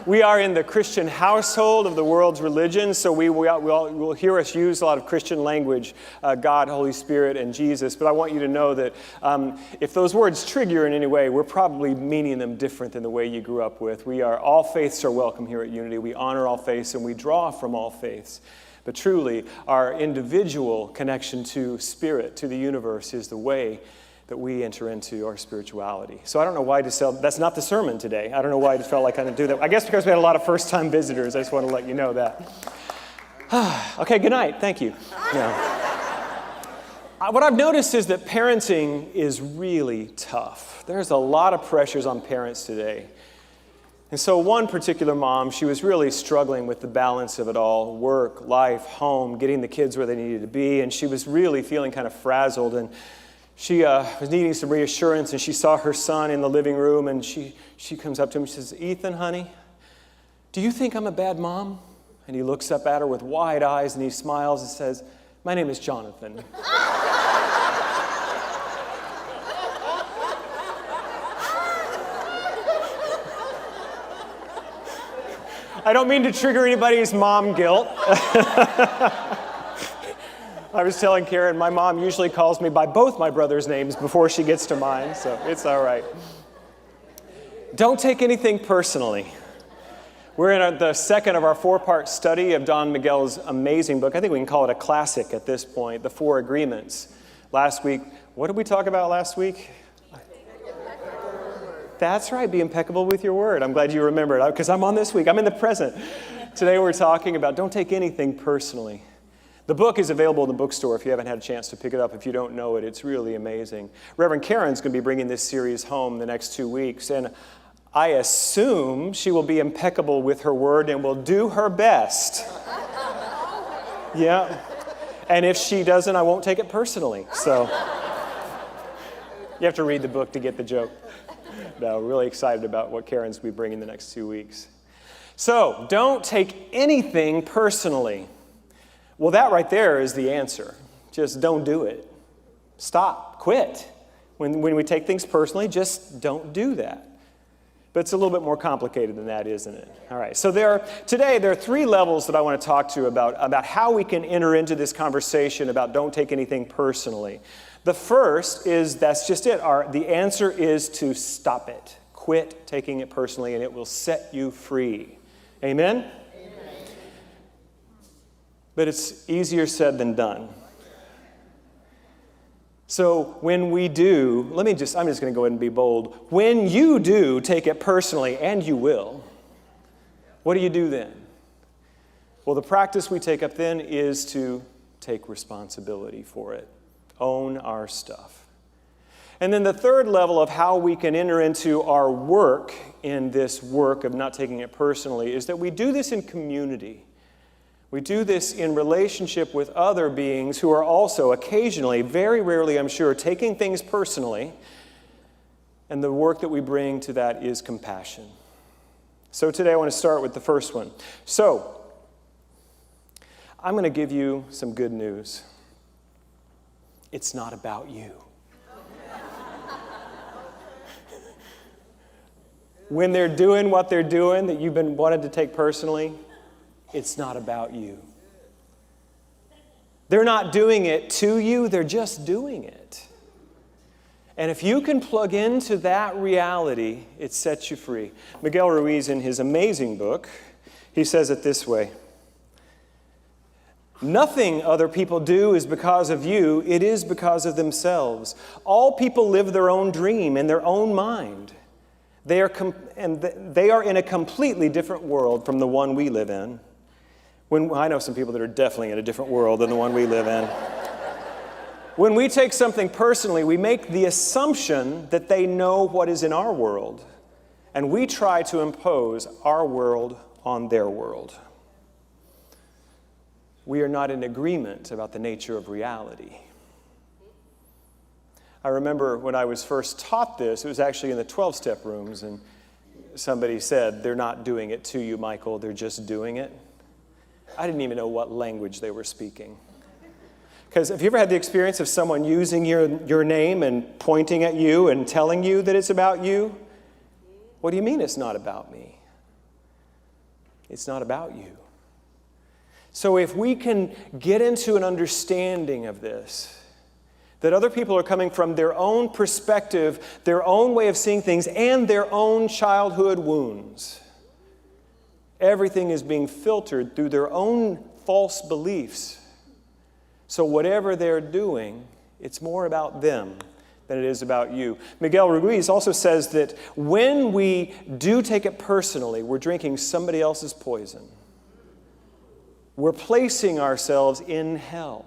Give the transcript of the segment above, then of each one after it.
We are in the Christian household of the world's religion, so we'll hear us use a lot of Christian language, God, Holy Spirit, and Jesus. But I want you to know that if those words trigger you in any way, we're probably meaning them different than the way you grew up with. All faiths are welcome here at Unity. We honor all faiths and we draw from all faiths. But truly, our individual connection to Spirit, to the universe, is the way that we enter into our spirituality. So I don't know why that's not the sermon today. I don't know why I just felt like I didn't do that. I guess because we had a lot of first-time visitors. I just want to let you know that. Okay, good night. Thank you. What I've noticed is that parenting is really tough. There's a lot of pressures on parents today. And so one particular mom, she was really struggling with the balance of it all, work, life, home, getting the kids where they needed to be, and she was really feeling kind of frazzled, and she was needing some reassurance, and she saw her son in the living room, and she comes up to him and she says, "Ethan, honey, do you think I'm a bad mom?" And he looks up at her with wide eyes, and he smiles and says, "My name is Jonathan." I don't mean to trigger anybody's mom guilt. I was telling Karen, my mom usually calls me by both my brother's names before she gets to mine, so it's all right. Don't take anything personally. We're in the second of our four-part study of Don Miguel's amazing book. I think we can call it a classic at this point, The Four Agreements. Last week, what did we talk about last week? That's right, be impeccable with your word. I'm glad you remembered, because I'm on this week. I'm in the present. Today we're talking about don't take anything personally. The book is available in the bookstore if you haven't had a chance to pick it up. If you don't know it, it's really amazing. Reverend Karen's going to be bringing this series home the next 2 weeks, and I assume she will be impeccable with her word and will do her best. Yeah. And if she doesn't, I won't take it personally. So you have to read the book to get the joke. No, really excited about what Karen's will be bringing the next 2 weeks. So, don't take anything personally. Well, that right there is the answer. Just don't do it. Stop. Quit. When we take things personally, just don't do that. But it's a little bit more complicated than that, isn't it? All right. So today there are 3 levels that I want to talk to you about how we can enter into this conversation about don't take anything personally. The first is, that's just it. The answer is to stop it. Quit taking it personally, and it will set you free. Amen? Amen. But it's easier said than done. So when we do, I'm just going to go ahead and be bold. When you do take it personally, and you will, what do you do then? Well, the practice we take up then is to take responsibility for it. Own our stuff. And then the third level of how we can enter into our work in this work of not taking it personally is that we do this in community. We do this in relationship with other beings who are also occasionally, very rarely I'm sure, taking things personally. And the work that we bring to that is compassion. So today I want to start with the first one. So, I'm going to give you some good news. It's not about you. When they're doing what they're doing that you've been wanted to take personally, it's not about you. They're not doing it to you, they're just doing it. And if you can plug into that reality, it sets you free. Miguel Ruiz, in his amazing book, he says it this way: nothing other people do is because of you, it is because of themselves. All people live their own dream in their own mind. They are in a completely different world from the one we live in. I know some people that are definitely in a different world than the one we live in. When we take something personally, we make the assumption that they know what is in our world, and we try to impose our world on their world. We are not in agreement about the nature of reality. I remember when I was first taught this, it was actually in the 12-step rooms, and somebody said, "They're not doing it to you, Michael, they're just doing it." I didn't even know what language they were speaking. Because have you ever had the experience of someone using your name and pointing at you and telling you that it's about you? What do you mean it's not about me? It's not about you. So if we can get into an understanding of this, that other people are coming from their own perspective, their own way of seeing things, and their own childhood wounds. Everything is being filtered through their own false beliefs. So whatever they're doing, it's more about them than it is about you. Miguel Ruiz also says that when we do take it personally, we're drinking somebody else's poison. We're placing ourselves in hell.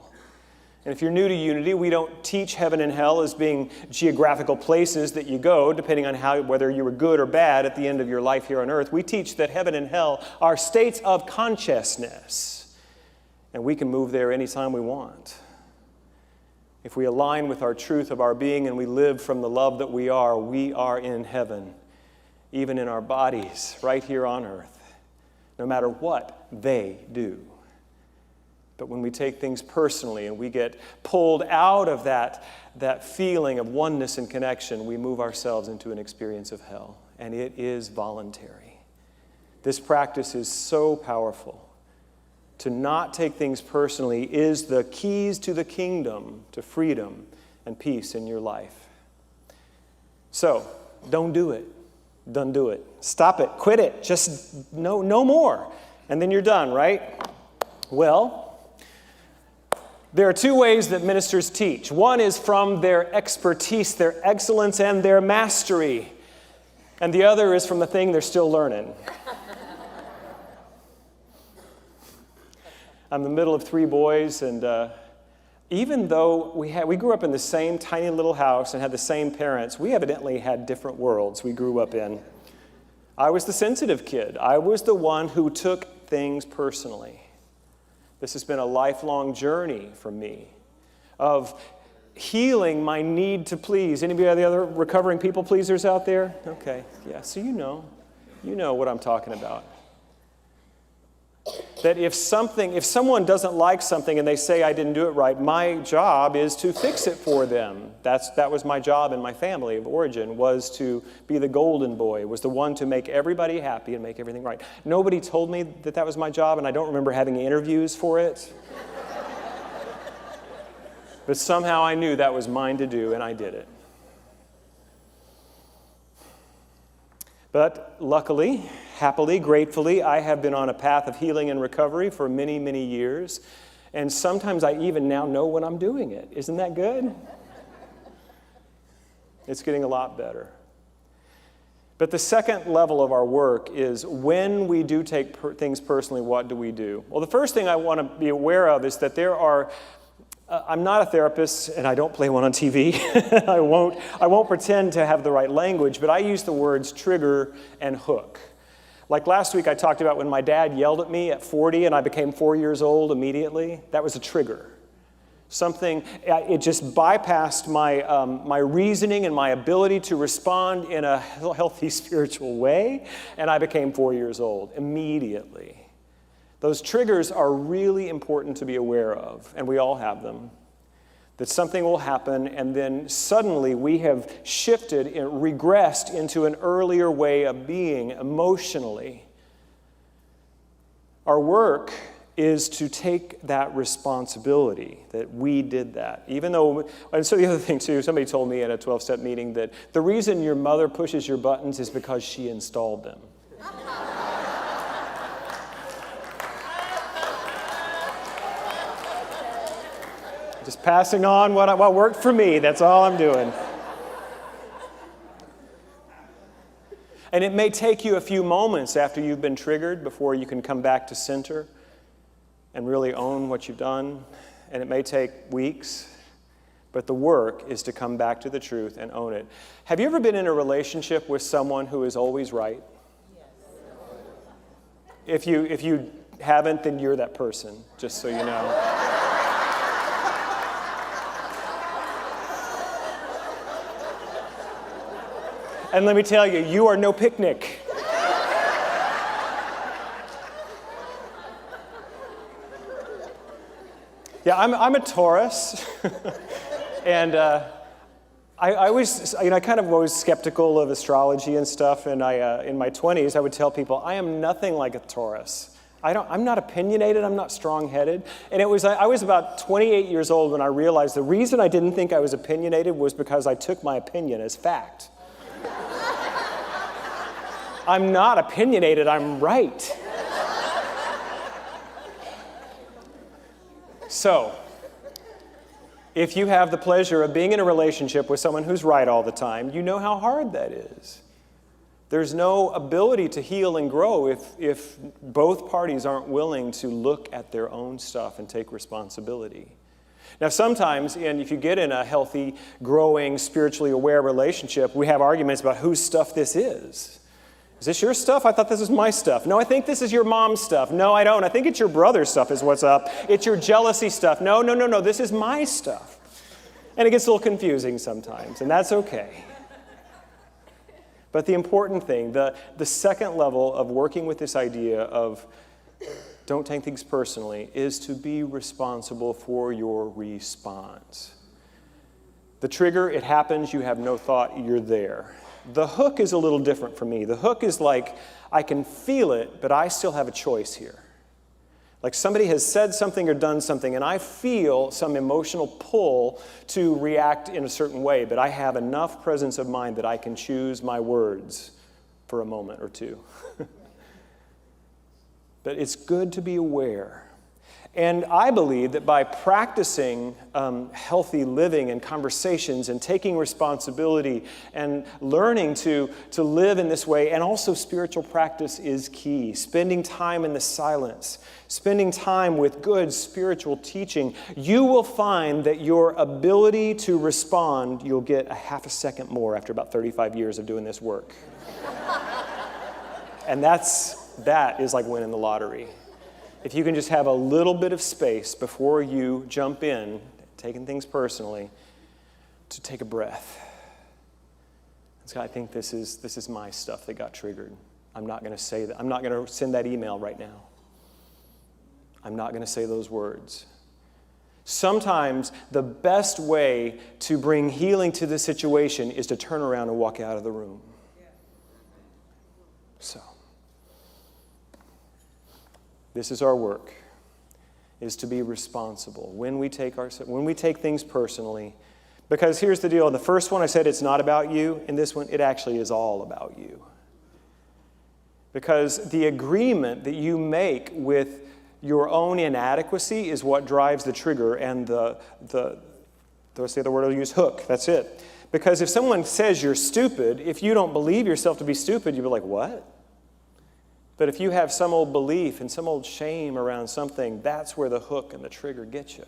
And if you're new to Unity, we don't teach heaven and hell as being geographical places that you go, depending on whether you were good or bad at the end of your life here on earth. We teach that heaven and hell are states of consciousness, and we can move there anytime we want. If we align with our truth of our being and we live from the love that we are in heaven, even in our bodies, right here on earth, no matter what they do. But when we take things personally and we get pulled out of that feeling of oneness and connection, we move ourselves into an experience of hell. And it is voluntary. This practice is so powerful. To not take things personally is the keys to the kingdom, to freedom and peace in your life. So, don't do it. Don't do it. Stop it. Quit it. Just no more. And then you're done, right? Well, there are two ways that ministers teach. One is from their expertise, their excellence, and their mastery. And the other is from the thing they're still learning. I'm the middle of three boys, and even though we grew up in the same tiny little house and had the same parents, we evidently had different worlds we grew up in. I was the sensitive kid. I was the one who took things personally. This has been a lifelong journey for me of healing my need to please. Anybody of the other recovering people pleasers out there? Okay, yeah, so you know what I'm talking about. That if someone doesn't like something and they say I didn't do it right, my job is to fix it for them. That was my job in my family of origin, was to be the golden boy, was the one to make everybody happy and make everything right. Nobody told me that was my job, and I don't remember having interviews for it. But somehow I knew that was mine to do, and I did it. But luckily, happily, gratefully, I have been on a path of healing and recovery for many, many years. And sometimes I even now know when I'm doing it. Isn't that good? It's getting a lot better. But the second level of our work is when we do take things personally, what do we do? Well, the first thing I want to be aware of is that there are I'm not a therapist, and I don't play one on TV. I won't pretend to have the right language, but I use the words trigger and hook. Like last week, I talked about when my dad yelled at me at 40 and I became 4 years old immediately. That was a trigger. It just bypassed my reasoning and my ability to respond in a healthy spiritual way, and I became 4 years old immediately. Those triggers are really important to be aware of, and we all have them. That something will happen, and then suddenly we have shifted, regressed into an earlier way of being emotionally. Our work is to take that responsibility, that we did that. Even though, and so the other thing too, somebody told me at a 12-step meeting that the reason your mother pushes your buttons is because she installed them. Just passing on what worked for me. That's all I'm doing. And it may take you a few moments after you've been triggered before you can come back to center and really own what you've done. And it may take weeks. But the work is to come back to the truth and own it. Have you ever been in a relationship with someone who is always right? Yes. If you haven't, then you're that person, just so you know. And let me tell you, you are no picnic. Yeah, I'm a Taurus, and I always, I kind of was skeptical of astrology and stuff, and in my 20s, I would tell people, I am nothing like a Taurus. I'm not opinionated, I'm not strong-headed. And I was about 28 years old when I realized the reason I didn't think I was opinionated was because I took my opinion as fact. I'm not opinionated, I'm right. So, if you have the pleasure of being in a relationship with someone who's right all the time, you know how hard that is. There's no ability to heal and grow if both parties aren't willing to look at their own stuff and take responsibility. Now, sometimes, and if you get in a healthy, growing, spiritually aware relationship, we have arguments about whose stuff this is. Is this your stuff? I thought this was my stuff. No, I think this is your mom's stuff. No, I don't. I think it's your brother's stuff is what's up. It's your jealousy stuff. No, this is my stuff. And it gets a little confusing sometimes, and that's okay. But the important thing, the second level of working with this idea of don't take things personally, is to be responsible for your response. The trigger, it happens, you have no thought, you're there. The hook is a little different for me. The hook is like, I can feel it, but I still have a choice here. Like somebody has said something or done something, and I feel some emotional pull to react in a certain way, but I have enough presence of mind that I can choose my words for a moment or two. But it's good to be aware. And I believe that by practicing healthy living and conversations and taking responsibility and learning to live in this way, and also spiritual practice is key. Spending time in the silence, spending time with good spiritual teaching, you will find that your ability to respond, you'll get a half a second more after about 35 years of doing this work. And that is like winning the lottery. If you can just have a little bit of space before you jump in, taking things personally, to take a breath. I think this is my stuff that got triggered. I'm not going to say that. I'm not going to send that email right now. I'm not going to say those words. Sometimes the best way to bring healing to the situation is to turn around and walk out of the room. So, this is our work, is to be responsible when we take things personally. Because here's the deal. In the first one, I said it's not about you. In this one, it actually is all about you. Because the agreement that you make with your own inadequacy is what drives the trigger and the let's say the word I'll use, hook. That's it. Because if someone says you're stupid, if you don't believe yourself to be stupid, you'll be like, what? But if you have some old belief and some old shame around something, that's where the hook and the trigger get you.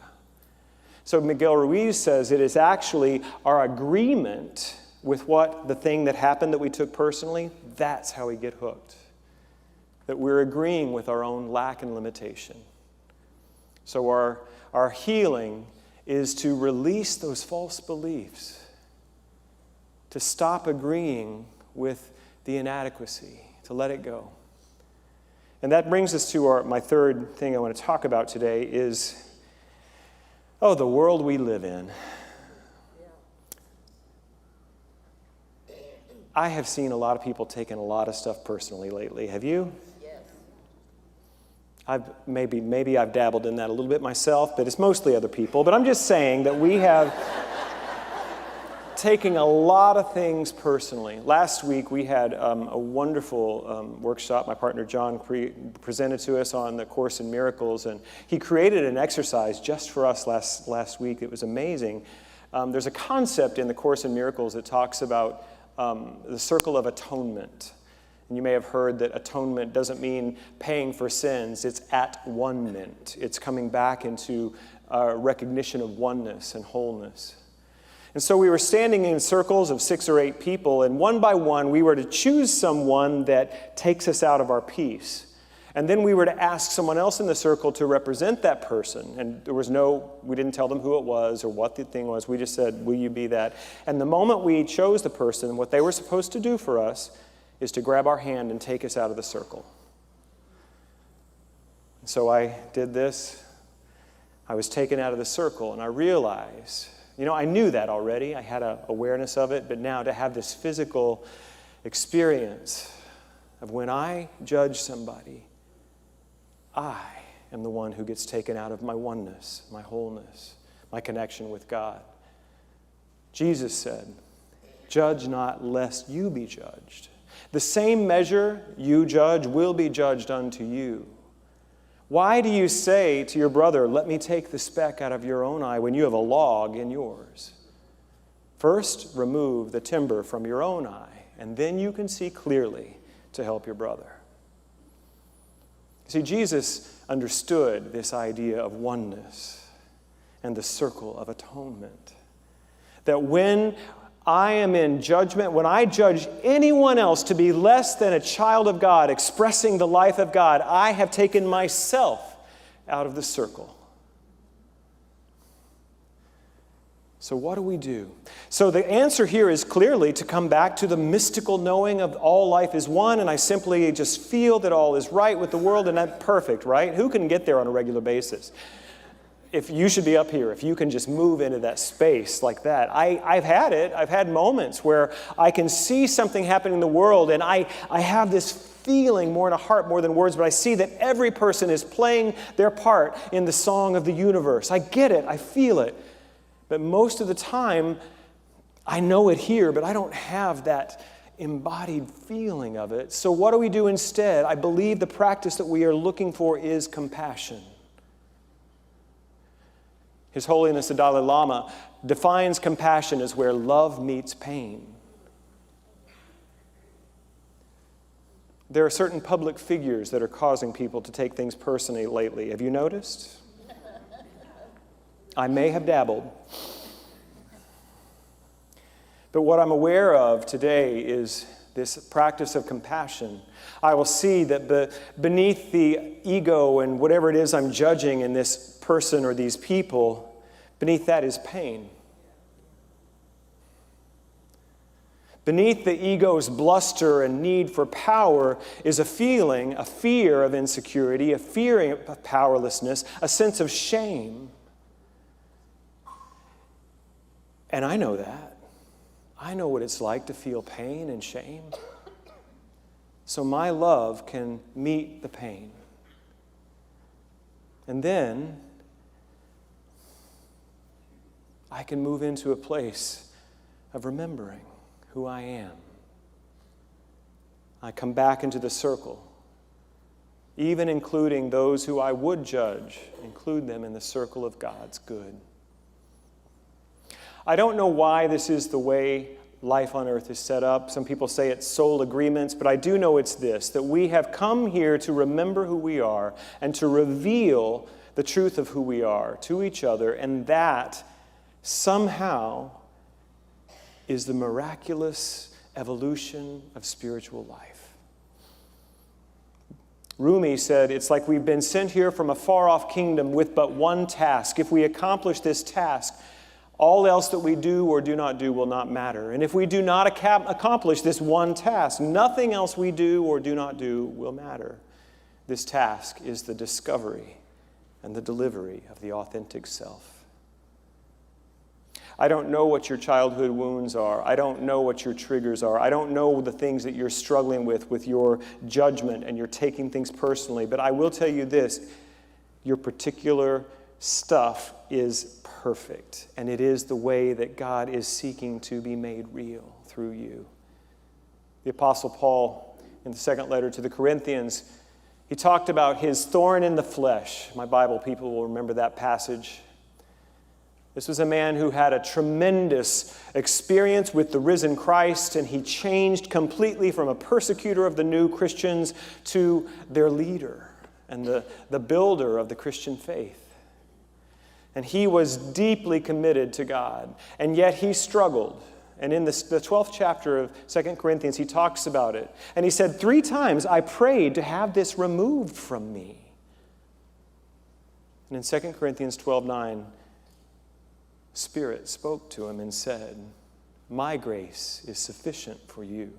So Miguel Ruiz says it is actually our agreement with the thing that happened that we took personally, that's how we get hooked. That we're agreeing with our own lack and limitation. So our healing is to release those false beliefs, to stop agreeing with the inadequacy, to let it go. And that brings us to my third thing I want to talk about today is, the world we live in. I have seen a lot of people taking a lot of stuff personally lately. Have you? Yes. Maybe I've dabbled in that a little bit myself, but it's mostly other people. But I'm just saying that we have taking a lot of things personally. Last week we had a wonderful workshop. My partner John presented to us on the Course in Miracles, and he created an exercise just for us last week. It was amazing. There's a concept in the Course in Miracles that talks about the circle of atonement. And you may have heard that atonement doesn't mean paying for sins. It's at-one-ment. It's coming back into recognition of oneness and wholeness. And so we were standing in circles of 6 or 8 people, and one by one we were to choose someone that takes us out of our peace. And then we were to ask someone else in the circle to represent that person. And we didn't tell them who it was or what the thing was. We just said, will you be that? And the moment we chose the person, what they were supposed to do for us is to grab our hand and take us out of the circle. So I did this. I was taken out of the circle, and I realized I knew that already. I had an awareness of it, but now to have this physical experience of when I judge somebody, I am the one who gets taken out of my oneness, my wholeness, my connection with God. Jesus said, "Judge not, lest you be judged. The same measure you judge will be judged unto you. Why do you say to your brother, 'Let me take the speck out of your own eye,' when you have a log in yours? First, remove the timber from your own eye, and then you can see clearly to help your brother." See, Jesus understood this idea of oneness and the circle of atonement. That when I am in judgment, when I judge anyone else to be less than a child of God, expressing the life of God, I have taken myself out of the circle. So what do we do? So the answer here is clearly to come back to the mystical knowing of all life is one, and I simply just feel that all is right with the world, and that's perfect, right? Who can get there on a regular basis? If you should be up here, if you can just move into that space like that. I've had it. I've had moments where I can see something happening in the world, and I have this feeling more in a heart more than words, but I see that every person is playing their part in the song of the universe. I get it. I feel it. But most of the time, I know it here, but I don't have that embodied feeling of it. So what do we do instead? I believe the practice that we are looking for is compassion. His Holiness the Dalai Lama defines compassion as where love meets pain. There are certain public figures that are causing people to take things personally lately. Have you noticed? I may have dabbled. But what I'm aware of today is this practice of compassion. I will see that beneath the ego and whatever it is I'm judging in this person or these people, beneath that is pain. Beneath the ego's bluster and need for power is a feeling, a fear of insecurity, a fear of powerlessness, a sense of shame. And I know that. I know what it's like to feel pain and shame. So my love can meet the pain. And then I can move into a place of remembering who I am. I come back into the circle, even including those who I would judge, include them in the circle of God's good. I don't know why this is the way life on earth is set up. Some people say it's soul agreements, but I do know it's this, that we have come here to remember who we are and to reveal the truth of who we are to each other, and that somehow is the miraculous evolution of spiritual life. Rumi said, "It's like we've been sent here from a far-off kingdom with but one task. If we accomplish this task, all else that we do or do not do will not matter. And if we do not accomplish this one task, nothing else we do or do not do will matter. This task is the discovery and the delivery of the authentic self." I don't know what your childhood wounds are. I don't know what your triggers are. I don't know the things that you're struggling with your judgment and you're taking things personally. But I will tell you this, your particular stuff is perfect. And it is the way that God is seeking to be made real through you. The Apostle Paul, in the second letter to the Corinthians, he talked about his thorn in the flesh. My Bible people will remember that passage. This was a man who had a tremendous experience with the risen Christ, and he changed completely from a persecutor of the new Christians to their leader and the builder of the Christian faith. And he was deeply committed to God, and yet he struggled. And in the 12th chapter of 2 Corinthians, he talks about it. And he said, 3 times I prayed to have this removed from me. And in 2 Corinthians 12:9, Spirit spoke to him and said, "My grace is sufficient for you.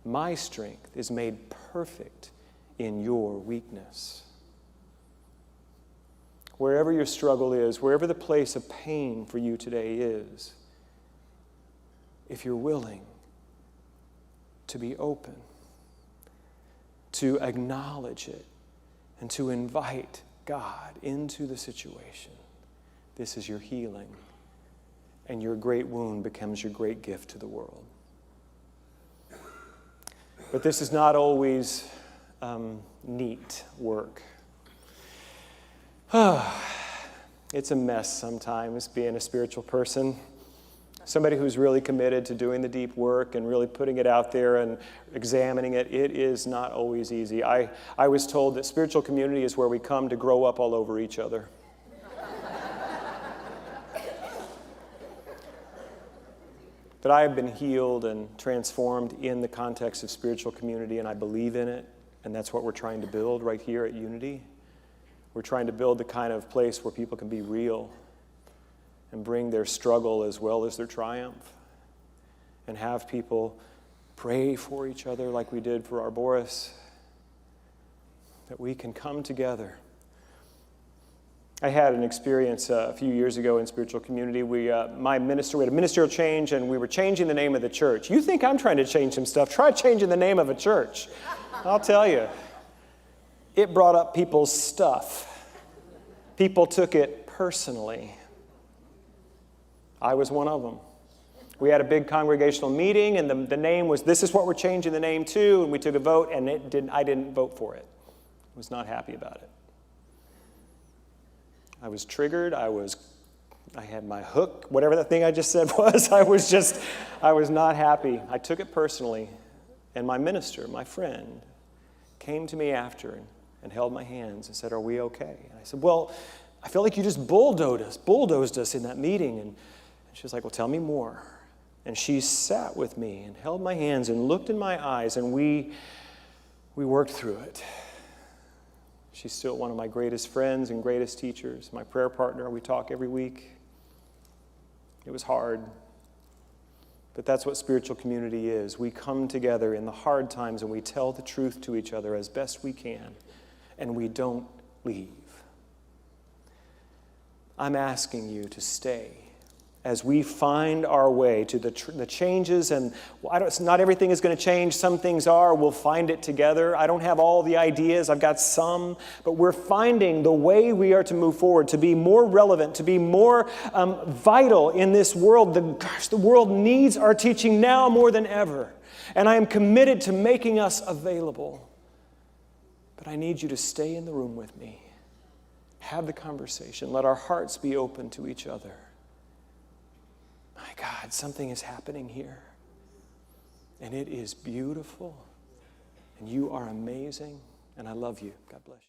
My strength is made perfect in your weakness." wherever your struggle is, wherever the place of pain for you today is, if you're willing to be open, to acknowledge it, and to invite God into the situation, this is your healing, and your great wound becomes your great gift to the world. But this is not always neat work. It's a mess sometimes being a spiritual person. Somebody who's really committed to doing the deep work and really putting it out there and examining it, it is not always easy. I was told that spiritual community is where we come to grow up all over each other. But I have been healed and transformed in the context of spiritual community, and I believe in it, and that's what we're trying to build right here at Unity. We're trying to build the kind of place where people can be real and bring their struggle as well as their triumph, and have people pray for each other like we did for our Boris, that we can come together. I had an experience a few years ago in spiritual community. We had a ministerial change, and we were changing the name of the church. You think I'm trying to change some stuff? Try changing the name of a church. I'll tell you, it brought up people's stuff. People took it personally. I was one of them. We had a big congregational meeting, and the name was, this is what we're changing the name to, and we took a vote, and I didn't vote for it. I was not happy about it. I was triggered. I had my hook, whatever that thing I just said was. I was not happy. I took it personally, and my minister, my friend, came to me after and held my hands and said, "Are we okay?" And I said, "Well, I feel like you just bulldozed us in that meeting." And she was like, "Well, tell me more." And she sat with me and held my hands and looked in my eyes, and we worked through it. She's still one of my greatest friends and greatest teachers, my prayer partner. We talk every week. It was hard, but that's what spiritual community is. We come together in the hard times and we tell the truth to each other as best we can, and we don't leave. I'm asking you to stay as we find our way to the changes, and not everything is going to change. Some things are. We'll find it together. I don't have all the ideas. I've got some, but we're finding the way we are to move forward, to be more relevant, to be more vital in this world. The world needs our teaching now more than ever, and I am committed to making us available. But I need you to stay in the room with me. Have the conversation. Let our hearts be open to each other. My God, something is happening here. And it is beautiful. And you are amazing. And I love you. God bless you.